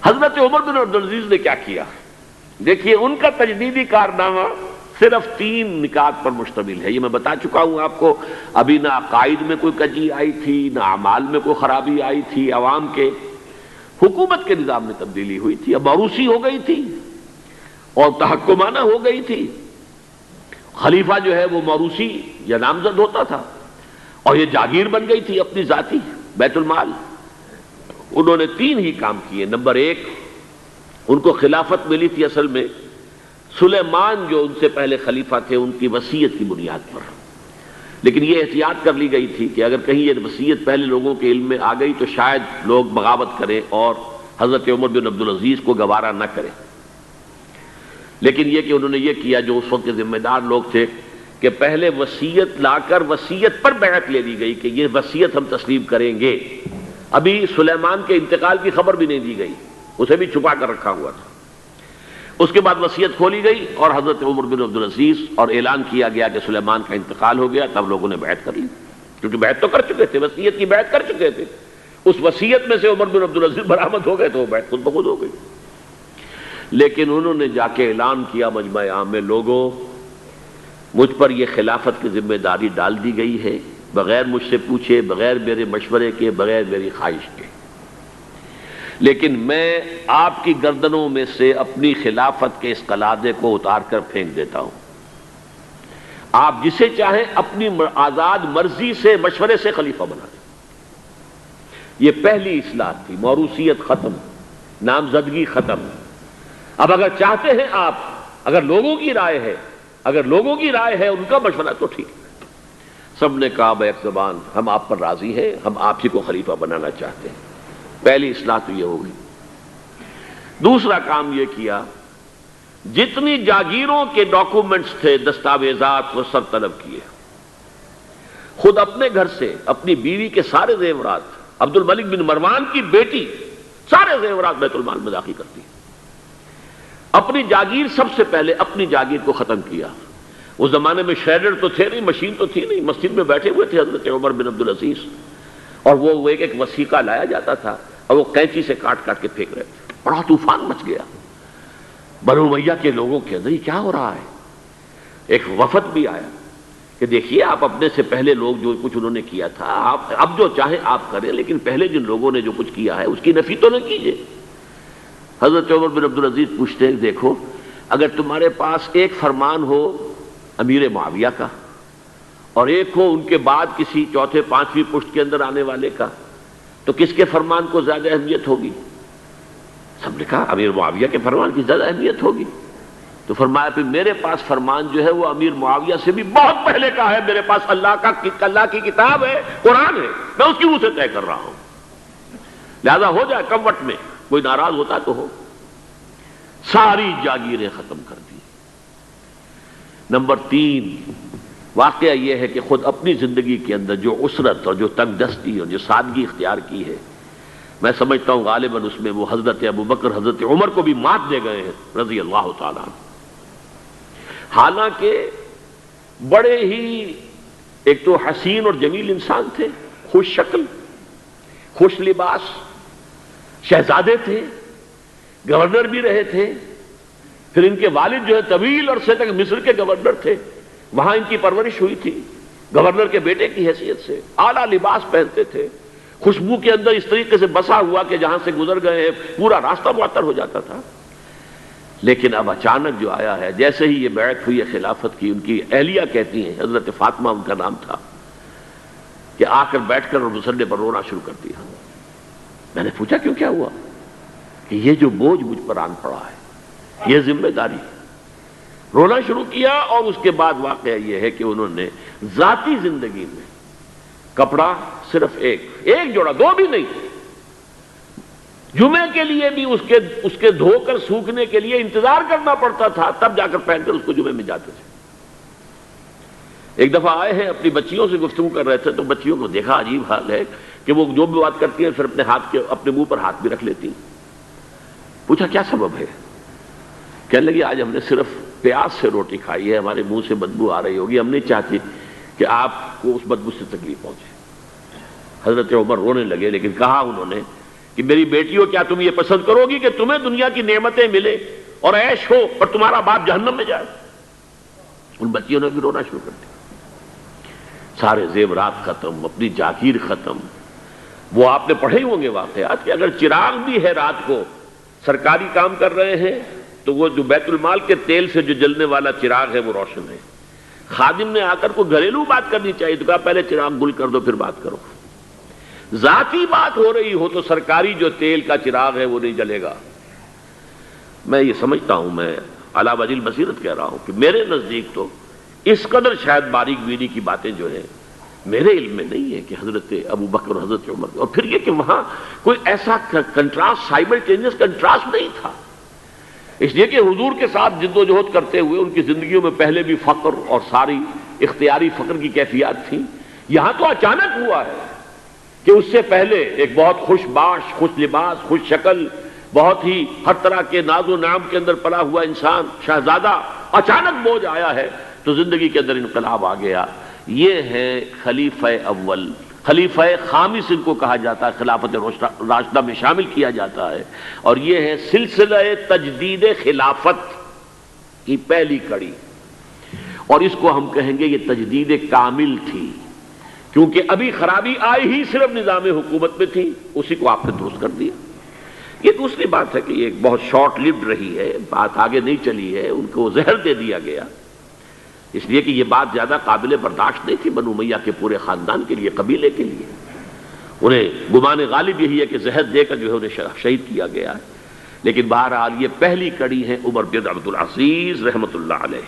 حضرت عمر بن عبدالعزیز نے کیا کیا؟ دیکھیے ان کا تجدیدی کارنامہ صرف 3 نکات پر مشتمل ہے. یہ میں بتا چکا ہوں آپ کو. ابھی نہ عقائد میں کوئی کجی آئی تھی، نہ اعمال میں کوئی خرابی آئی تھی، عوام کے حکومت کے نظام میں تبدیلی ہوئی تھی، اب موروثی ہو گئی تھی اور تحکمانہ ہو گئی تھی. خلیفہ جو ہے وہ موروثی یا نامزد ہوتا تھا، اور یہ جاگیر بن گئی تھی اپنی ذاتی بیت المال. انہوں نے 3 ہی کام کیے. نمبر 1، ان کو خلافت ملی تھی اصل میں سلیمان جو ان سے پہلے خلیفہ تھے ان کی وصیت کی بنیاد پر، لیکن یہ احتیاط کر لی گئی تھی کہ اگر کہیں یہ وصیت پہلے لوگوں کے علم میں آ گئی تو شاید لوگ بغاوت کریں اور حضرت عمر بن عبدالعزیز کو گوارا نہ کریں. لیکن یہ کہ انہوں نے یہ کیا جو اس وقت کے ذمہ دار لوگ تھے کہ پہلے وصیت لا کر وصیت پر بیعت لے لی گئی کہ یہ وصیت ہم تسلیم کریں گے. ابھی سلیمان کے انتقال کی خبر بھی نہیں دی گئی، اسے بھی چھپا کر رکھا ہوا تھا. اس کے بعد وصیت کھولی گئی اور حضرت عمر بن عبدالعزیز اور اعلان کیا گیا کہ سلیمان کا انتقال ہو گیا. تب لوگوں نے بیعت کر لی، کیونکہ بیعت تو کر چکے تھے، وصیت کی بیعت کر چکے تھے. اس وصیت میں سے عمر بن عبدالعزیز برآمد ہو گئے تو وہ بیعت خود بخود ہو گئی. لیکن انہوں نے جا کے اعلان کیا مجمع عام میں، لوگوں مجھ پر یہ خلافت کی ذمہ داری ڈال دی گئی ہے بغیر مجھ سے پوچھے، بغیر میرے مشورے کے، بغیر میری خواہش کے، لیکن میں آپ کی گردنوں میں سے اپنی خلافت کے اس قلادے کو اتار کر پھینک دیتا ہوں. آپ جسے چاہیں اپنی آزاد مرضی سے مشورے سے خلیفہ بنا دیں. یہ پہلی اصلاح تھی. موروثیت ختم، نامزدگی ختم. اب اگر چاہتے ہیں آپ، اگر لوگوں کی رائے ہے ان کا مشورہ تو ٹھیک ہے. سب نے کہا بیک زبان ہم آپ پر راضی ہیں، ہم آپ ہی کو خلیفہ بنانا چاہتے ہیں. پہلی اصلاح تو یہ ہوگی. دوسرا کام یہ کیا، جتنی جاگیروں کے ڈاکومنٹس تھے، دستاویزات، وہ سب طلب کیے. خود اپنے گھر سے اپنی بیوی کے سارے زیورات، عبد الملک بن مروان کی بیٹی سارے زیورات بیت المال میں داخل کرتی. اپنی جاگیر سب سے پہلے اپنی جاگیر کو ختم کیا. اس زمانے میں شیڈر تو تھے نہیں، مشین تو تھی نہیں. مسجد میں بیٹھے ہوئے تھے حضرت عمر بن عبدالعزیز، اور وہ ایک وثیقہ لایا جاتا تھا اور وہ قینچی سے کاٹ کاٹ کے پھینک رہے تھے. بڑا طوفان مچ گیا بنو امیہ کے لوگوں کے اندر، یہ کیا ہو رہا ہے. ایک وفد بھی آیا کہ دیکھیے آپ اپنے سے پہلے لوگ جو کچھ انہوں نے کیا تھا، آپ اب جو چاہیں آپ کریں، لیکن پہلے جن لوگوں نے جو کچھ کیا ہے اس کی نفی تو نہ کیجیے. حضرت عمر بن عبدالعزیز پوچھتے ہیں دیکھو اگر تمہارے پاس ایک فرمان ہو امیر معاویہ کا اور ایک ہو ان کے بعد کسی چوتھے پانچویں پشت کے اندر آنے والے کا، تو کس کے فرمان کو زیادہ اہمیت ہوگی؟ سب نے کہا امیر معاویہ کے فرمان کی زیادہ اہمیت ہوگی. تو فرمایا پھر میرے پاس فرمان جو ہے وہ امیر معاویہ سے بھی بہت پہلے کا ہے. میرے پاس اللہ کی کتاب ہے، قرآن ہے، میں اس کی روح سے طے کر رہا ہوں. لہذا ہو جائے کم وقت میں، کوئی ناراض ہوتا تو ہو. ساری جاگیریں ختم کر دی. نمبر 3، واقعہ یہ ہے کہ خود اپنی زندگی کے اندر جو عسرت اور جو تنگ دستی اور جو سادگی اختیار کی ہے، میں سمجھتا ہوں غالباً اس میں وہ حضرت ابوبکر، حضرت عمر کو بھی مات دے گئے ہیں رضی اللہ تعالیٰ عنہ. حالانکہ بڑے ہی ایک تو حسین اور جمیل انسان تھے، خوش شکل، خوش لباس، شہزادے تھے، گورنر بھی رہے تھے. پھر ان کے والد جو ہے طویل عرصے تک مصر کے گورنر تھے، وہاں ان کی پرورش ہوئی تھی گورنر کے بیٹے کی حیثیت سے. اعلیٰ لباس پہنتے تھے، خوشبو کے اندر اس طریقے سے بسا ہوا کہ جہاں سے گزر گئے ہیں پورا راستہ معطر ہو جاتا تھا. لیکن اب اچانک جو آیا ہے، جیسے ہی یہ بیعت ہوئی ہے خلافت کی، ان کی اہلیہ کہتی ہیں، حضرت فاطمہ ان کا نام تھا، کہ آ کر بیٹھ کر اور مسلح پر رونا شروع کر دیا. میں نے پوچھا کیوں، کیا ہوا؟ کہ یہ جو بوجھ مجھ پر آن پڑا ہے، یہ ذمہ داری. رونا شروع کیا. اور اس کے بعد واقعہ یہ ہے کہ انہوں نے ذاتی زندگی میں کپڑا صرف ایک جوڑا، 2 بھی نہیں، جمعے کے لیے بھی اس کے دھو کر سوکھنے کے لیے انتظار کرنا پڑتا تھا، تب جا کر پہن کر اس کو جمعے میں جاتے تھے. ایک دفعہ آئے ہیں، اپنی بچیوں سے گفتگو کر رہے تھے، تو بچیوں کو دیکھا عجیب حال ہے کہ وہ جو بھی بات کرتی ہیں پھر اپنے منہ پر ہاتھ بھی رکھ لیتی. پوچھا کیا سبب ہے؟ کہنے لگی آج ہم نے صرف پیاز سے روٹی کھائی ہے، ہمارے منہ سے بدبو آ رہی ہوگی، ہم نہیں چاہتی کہ آپ کو اس بدبو سے تکلیف پہنچے. حضرت عمر رونے لگے، لیکن کہا انہوں نے کہ میری بیٹیوں کیا تم یہ پسند کرو گی کہ تمہیں دنیا کی نعمتیں ملے اور عیش ہو اور تمہارا باپ جہنم میں جائے؟ ان بچیوں نے بھی رونا شروع کر دیا. سارے زیورات ختم، اپنی جاگیر ختم. وہ آپ نے پڑھے ہوں گے واقعات کہ اگر چراغ بھی ہے رات کو، سرکاری کام کر رہے ہیں تو وہ جو بیت المال کے تیل سے جو جلنے والا چراغ ہے وہ روشن ہے. خادم نے آ کر کو گھریلو بات کرنی چاہیے تو کہا پہلے چراغ گل کر دو پھر بات کرو. ذاتی بات ہو رہی ہو تو سرکاری جو تیل کا چراغ ہے وہ نہیں جلے گا. میں یہ سمجھتا ہوں، میں علی وجہ البصیرت کہہ رہا ہوں کہ میرے نزدیک تو اس قدر شاید باریک بینی کی باتیں جو ہیں میرے علم میں نہیں ہے کہ حضرت ابو بکر اور حضرت عمر، اور پھر یہ کہ وہاں کوئی ایسا کنٹراسٹ، سائملٹینیس کنٹراسٹ نہیں تھا. اس لیے کہ حضور کے ساتھ جد و جہد کرتے ہوئے ان کی زندگیوں میں پہلے بھی فقر اور ساری اختیاری فقر کی کیفیات تھی. یہاں تو اچانک ہوا ہے کہ اس سے پہلے ایک بہت خوش باش، خوش لباس، خوش شکل، بہت ہی ہر طرح کے ناز و نعم کے اندر پلا ہوا انسان، شہزادہ، اچانک بوجھ آیا ہے تو زندگی کے اندر انقلاب آ گیا. یہ ہے خلیفہ اول، خلیفہ خامس ان کو کہا جاتا ہے، خلافت راشدہ میں شامل کیا جاتا ہے. اور یہ ہے سلسلہ تجدید خلافت کی پہلی کڑی، اور اس کو ہم کہیں گے یہ تجدید کامل تھی، کیونکہ ابھی خرابی آئی ہی صرف نظام حکومت میں تھی، اسی کو آپ نے درست کر دیا. یہ دوسری بات ہے کہ یہ بہت شارٹ لیوڈ رہی ہے، بات آگے نہیں چلی ہے، ان کو زہر دے دیا گیا، اس لیے کہ یہ بات زیادہ قابل برداشت نہیں تھی بنو امیہ کے پورے خاندان کے لیے، قبیلے کے لیے. انہیں گمان غالب یہی ہے کہ زہر دے کر جو ہے انہیں شہید کیا گیا ہے. لیکن بہرحال یہ پہلی کڑی ہے عمر بن عبد العزیز رحمۃ اللہ علیہ.